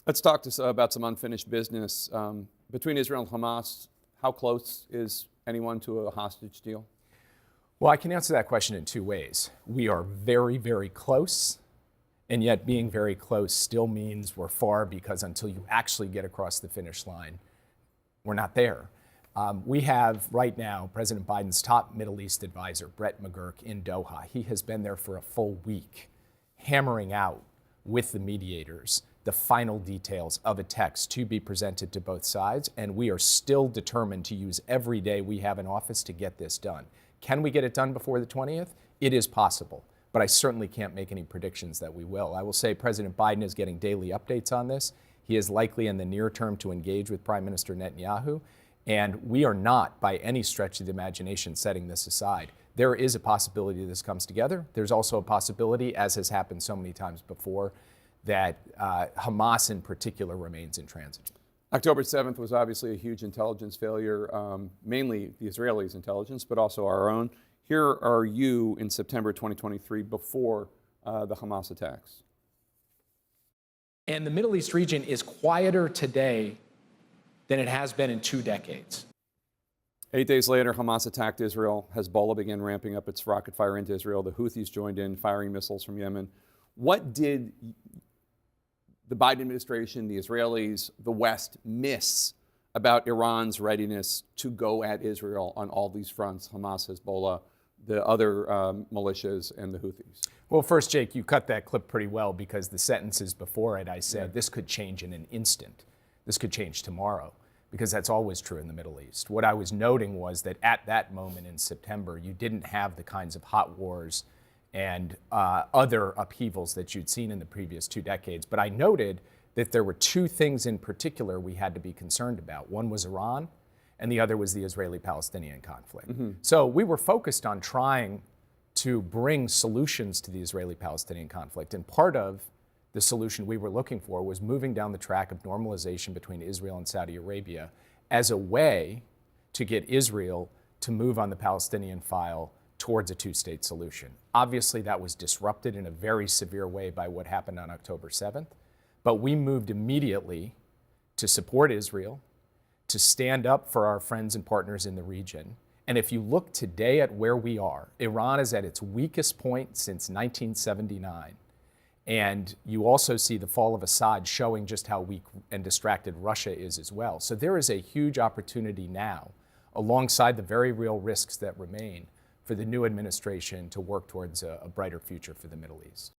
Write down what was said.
Let's talk about some unfinished business. Between Israel and Hamas, how close is anyone to a hostage deal? Well, I can answer that question in two ways. We are very, very close, and yet being very close still means we're far, because until you actually get across the finish line, we're not there. We have right now President Biden's top Middle East advisor, Brett McGurk, in Doha. He has been there for a full week, hammering out with the mediators the final details of a text to be presented to both sides, and we are still determined to use every day we have in office to get this done. Can we get it done before the 20th? It is possible, but I certainly can't make any predictions that we will. I will say President Biden is getting daily updates on this. He is likely in the near term to engage with Prime Minister Netanyahu, and we are not, by any stretch of the imagination, setting this aside. There is a possibility this comes together. There's also a possibility, as has happened so many times before, that Hamas in particular remains intransigent. October 7th was obviously a huge intelligence failure, mainly the Israelis' intelligence, but also our own. Here are you in September 2023 before the Hamas attacks. And the Middle East region is quieter today than it has been in 2 decades. 8 days later, Hamas attacked Israel. Hezbollah began ramping up its rocket fire into Israel. The Houthis joined in, firing missiles from Yemen. What did the Biden administration, the Israelis, the West miss about Iran's readiness to go at Israel on all these fronts, Hamas, Hezbollah, the other militias, and the Houthis? Well, first, Jake, you cut that clip pretty well, because the sentences before it, I said, this could change in an instant. This could change tomorrow, because that's always true in the Middle East. What I was noting was that at that moment in September, you didn't have the kinds of hot wars and other upheavals that you'd seen in the previous 2 decades. But I noted that there were 2 things in particular we had to be concerned about. One was Iran, and the other was the Israeli-Palestinian conflict. So we were focused on trying to bring solutions to the Israeli-Palestinian conflict. And part of the solution we were looking for was moving down the track of normalization between Israel and Saudi Arabia as a way to get Israel to move on the Palestinian file towards a 2-state solution. Obviously, that was disrupted in a very severe way by what happened on October 7th, but we moved immediately to support Israel, to stand up for our friends and partners in the region. And if you look today at where we are, Iran is at its weakest point since 1979. And you also see the fall of Assad showing just how weak and distracted Russia is as well. So there is a huge opportunity now, alongside the very real risks that remain, for the new administration to work towards a brighter future for the Middle East.